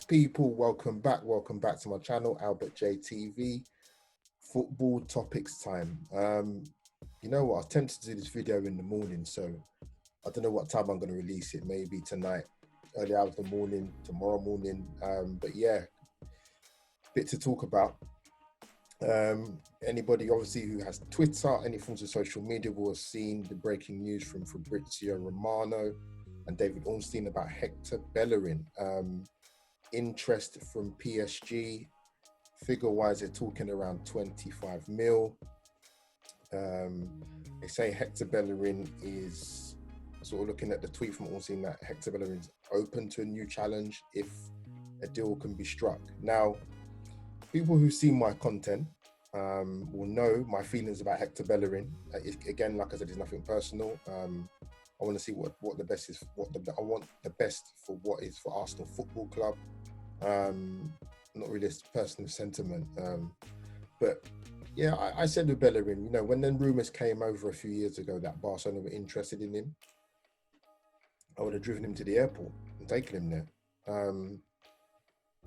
people, welcome back to my channel, Albert J TV. Football topics time. You know what, I was tempted to do this video in the morning, so I don't know what time I'm going to release it. Maybe tonight, early hours of the morning, tomorrow morning. But yeah, bit to talk about. Anybody obviously who has Twitter, any forms of social media, will have seen the breaking news from Fabrizio Romano and David Ornstein about H.Bellerin. Interest from PSG, figure-wise, they're talking around 25 mil. They say H.Bellerin is sort of looking at the tweet from Ornstein that H.Bellerin is open to a new challenge if a deal can be struck. Now, people who see my content will know my feelings about H.Bellerin. Again, like I said, it's nothing personal. I want to see what the best is. I want the best for what is for Arsenal Football Club. Not really a personal sentiment, but yeah, I said with Bellerin, you know, when the rumours came over a few years ago that Barcelona were interested in him, I would have driven him to the airport and taken him there.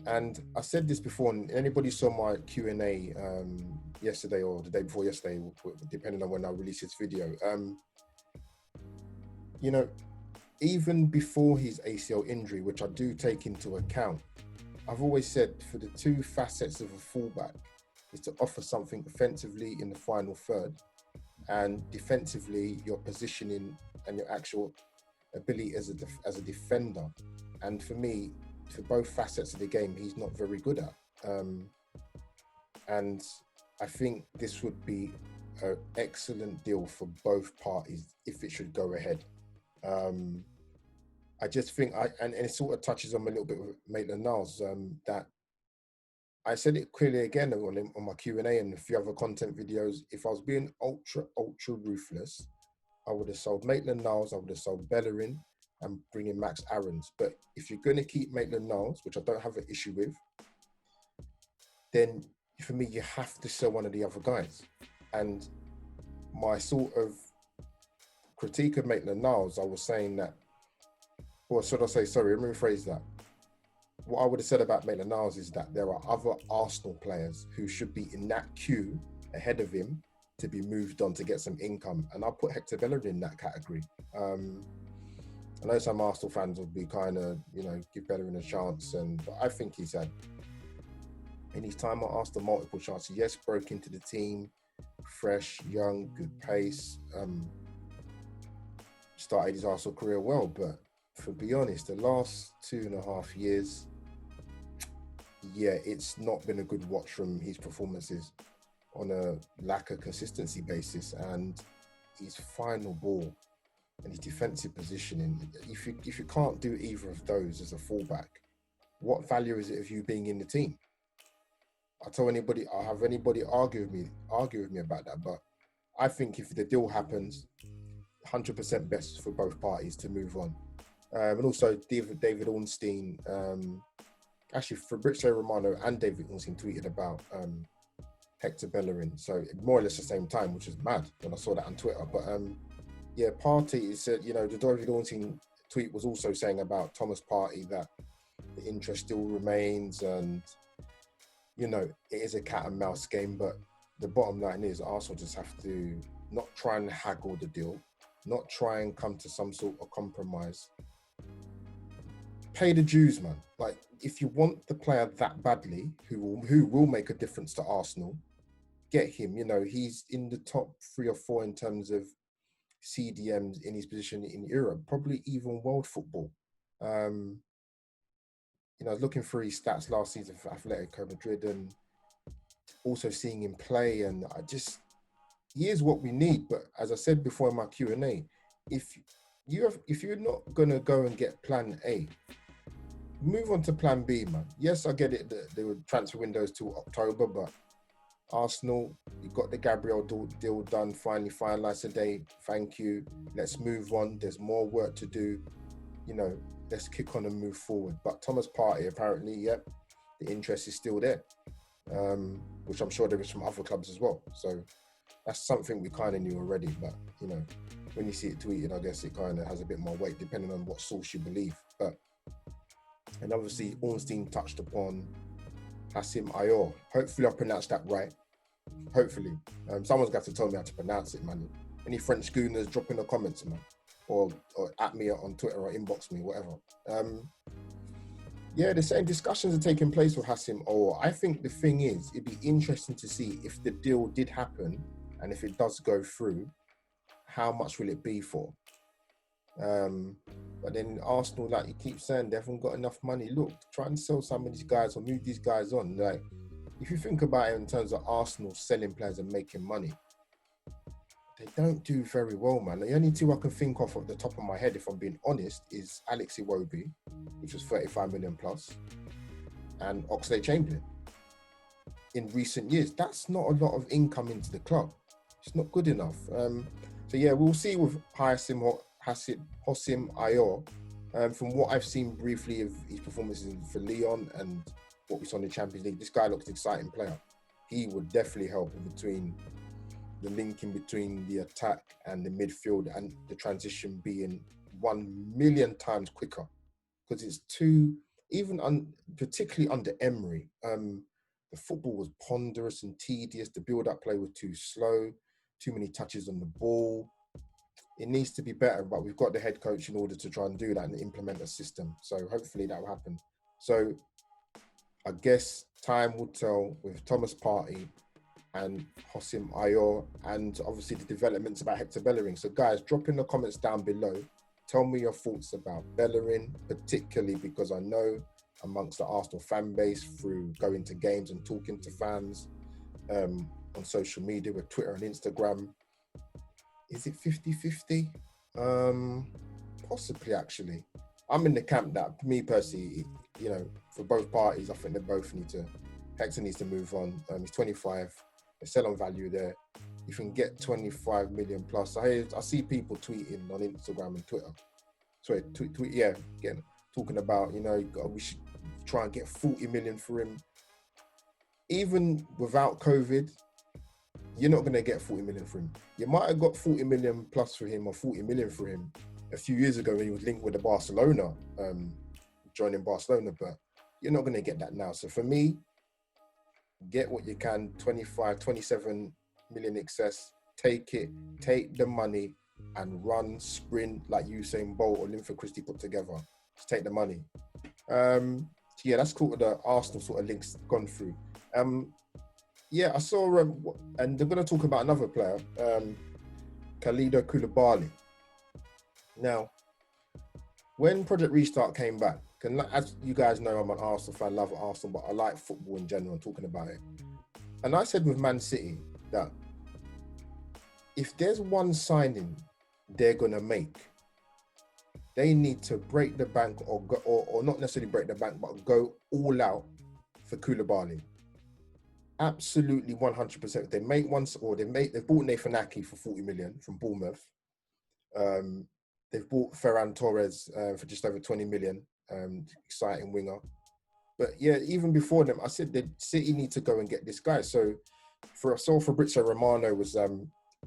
And I said this before, and anybody saw my Q&A yesterday or the day before yesterday, depending on when I release this video, you know, even before his ACL injury, which I do take into account, I've always said for the two facets of a fullback is to offer something offensively in the final third, and defensively your positioning and your actual ability as a defender. And for me, for both facets of the game, he's not very good at. And I think this would be an excellent deal for both parties if it should go ahead. I just think, and it sort of touches on a little bit with Maitland-Niles, that I said it clearly again on my Q&A and a few other content videos. If I was being ultra ruthless, I would have sold Maitland-Niles, I would have sold Bellerin and bring in Max Aarons. But if you're going to keep Maitland-Niles, which I don't have an issue with, then for me, you have to sell one of the other guys. And my sort of critique of Maitland-Niles, I was saying that, or should I say, sorry, let me rephrase that. What I would have said about Maitland-Niles is that there are other Arsenal players who should be in that queue ahead of him to be moved on to get some income. And I'll put H.Bellerin in that category. I know some Arsenal fans will be kind of, you know, give Bellerin a chance. But I think he's had, in his time at Arsenal, multiple chances. Yes, broke into the team, fresh, young, good pace. Started his Arsenal career well, but for be honest, the last 2.5 years, yeah, it's not been a good watch from his performances on a lack of consistency basis, and his final ball and his defensive positioning. If you can't do either of those as a fullback, what value is it of you being in the team? I'll have anybody argue with me about that, but I think if the deal happens, 100% best for both parties to move on. And also David Ornstein, actually Fabrizio Romano and David Ornstein tweeted about H.Bellerin, so more or less the same time, which is mad when I saw that on Twitter. But yeah, Partey said, you know, the David Ornstein tweet was also saying about Thomas Partey that the interest still remains, and you know, it is a cat and mouse game. But the bottom line is Arsenal just have to not try and haggle the deal, not try and come to some sort of compromise. Pay the dues, man. Like, if you want the player that badly, who will make a difference to Arsenal, get him. You know, he's in the top 3 or 4 in terms of CDMs in his position in Europe, probably even world football. You know, I was looking through his stats last season for Atletico Madrid and also seeing him play, and he is what we need. But as I said before in my Q&A, if you're not gonna go and get plan A, move on to plan B, man. Yes, I get it that there were transfer windows till October, but Arsenal, you got the Gabriel deal done, finally finalised today. Thank you. Let's move on. There's more work to do. You know, let's kick on and move forward. But Thomas Partey, apparently, yep, the interest is still there, which I'm sure there is from other clubs as well. So that's something we kind of knew already. But, you know, when you see it tweeted, I guess it kind of has a bit more weight depending on what source you believe. But And obviously, Ornstein touched upon H.Aouar. Hopefully, I pronounced that right. Hopefully. Someone's got to tell me how to pronounce it, man. Any French gooners, drop in the comments, man. Or at me on Twitter or inbox me, whatever. Yeah, the same discussions are taking place with H.Aouar. I think the thing is, it'd be interesting to see if the deal did happen and if it does go through, how much will it be for? But then Arsenal, like you keep saying, they haven't got enough money. Look, try and sell some of these guys or move these guys on. Like, if you think about it in terms of Arsenal selling players and making money, they don't do very well, man. The only two I can think of at the top of my head, if I'm being honest, is Alex Iwobi, which was 35 million plus, and Oxlade-Chamberlain. In recent years, that's not a lot of income into the club. It's not good enough. So yeah, we'll see with H.Aouar. From what I've seen briefly of his performances for Lyon and what we saw in the Champions League, this guy looks an exciting player. He would definitely help between the linking between the attack and the midfield, and the transition being 1,000,000 times quicker, because it's too, particularly under Emery, the football was ponderous and tedious. The build-up play was too slow, too many touches on the ball. It needs to be better, but we've got the head coach in order to try and do that and implement a system. So hopefully that will happen. So I guess time will tell with Thomas Partey and H.Aouar, and obviously the developments about H.Bellerin. So guys, drop in the comments down below. Tell me your thoughts about Bellerin, particularly because I know amongst the Arsenal fan base, through going to games and talking to fans on social media with Twitter and Instagram, is it 50-50? Possibly, actually. I'm in the camp that, me personally, you know, for both parties, I think they both need to, Hector needs to move on. He's 25. The sell-on value there. You can get 25 million plus. I see people tweeting on Instagram and Twitter. Sorry, talking about, you know, we should try and get 40 million for him. Even without COVID, you're not going to get 40 million for him. You might have got 40 million plus for him, or 40 million for him a few years ago when he was linked with the Barcelona, joining Barcelona, but you're not going to get that now. So for me, get what you can, 25, 27 million excess, take it, take the money and run, sprint like Usain Bolt or Linford Christie put together. Just take the money. So yeah, that's cool with the Arsenal sort of links gone through. Yeah, I saw, and they're going to talk about another player, K.Koulibaly. Now, when Project Restart came back, and as you guys know, I'm an Arsenal fan, love Arsenal, but I like football in general, talking about it. And I said with Man City that if there's one signing they're going to make, they need to break the bank, or not necessarily break the bank, but go all out for Koulibaly. Absolutely 100%. They make one, or they've bought Nathan Ake for 40 million from Bournemouth. They've bought Ferran Torres for just over 20 million. Exciting winger. But yeah, even before them, I said that City need to go and get this guy. So I saw Fabrizio Romano was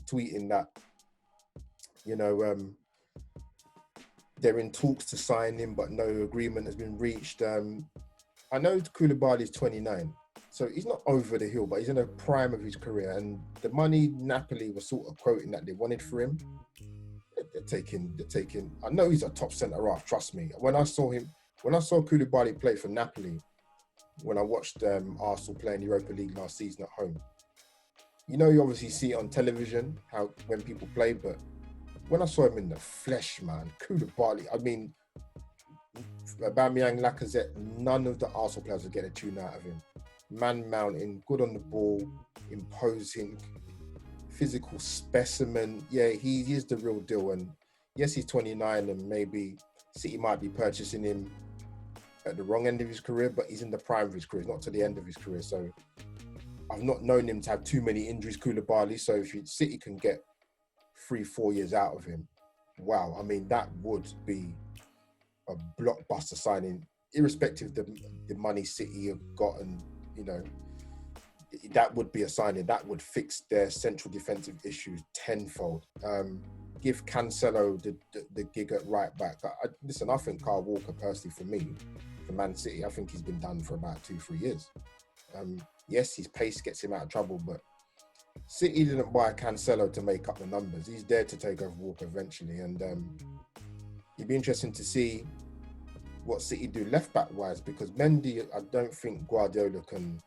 tweeting that, you know, they're in talks to sign him, but no agreement has been reached. I know Koulibaly is 29, so he's not over the hill, but he's in the prime of his career. And the money Napoli was sort of quoting that they wanted for him, they're taking. I know he's a top centre half. Trust me. When I saw Koulibaly play for Napoli, when I watched Arsenal play in Europa League last season at home, you know, you obviously see it on television how when people play, but when I saw him in the flesh, man, Koulibaly, I mean, Aubameyang, Lacazette, none of the Arsenal players are getting a tune out of him. Man mountain, good on the ball, imposing, physical specimen. Yeah, he is the real deal. And yes, he's 29, and maybe City might be purchasing him at the wrong end of his career, but he's in the prime of his career, not to the end of his career. So I've not known him to have too many injuries, Koulibaly. So if City can get 3-4 years out of him, wow, I mean, that would be a blockbuster signing, irrespective of the money City have got. And, you know, that would be a signing that would fix their central defensive issues tenfold. Give Cancelo the gig at right back. Listen, I think Kyle Walker, personally, for me, for Man City. I think he's been done for about 2-3 years. Yes, his pace gets him out of trouble, but City didn't buy Cancelo to make up the numbers. He's there to take over Walker eventually, and it'd be interesting to see what City do left back wise, because Mendy, I don't think Guardiola can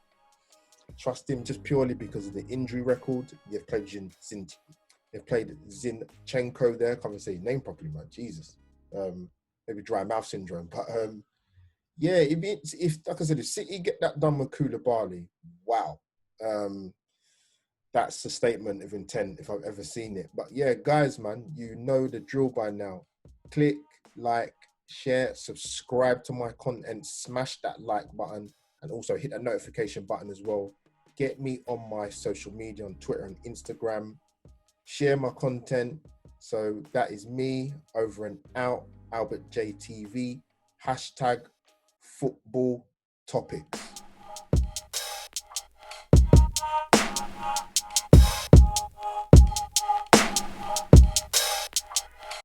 trust him just purely because of the injury record. They've played Zinchenko there. Can't even say his name properly, man. Jesus, maybe dry mouth syndrome. But yeah, if like I said, if City get that done with Koulibaly, wow. That's a statement of intent if I've ever seen it. But yeah, guys, man, you know the drill by now. Click, like, share, subscribe to my content, smash that like button, and also hit that notification button as well. Get me on my social media on Twitter and Instagram. Share my content. So that is me, over and out. Albert JTV. #football topics.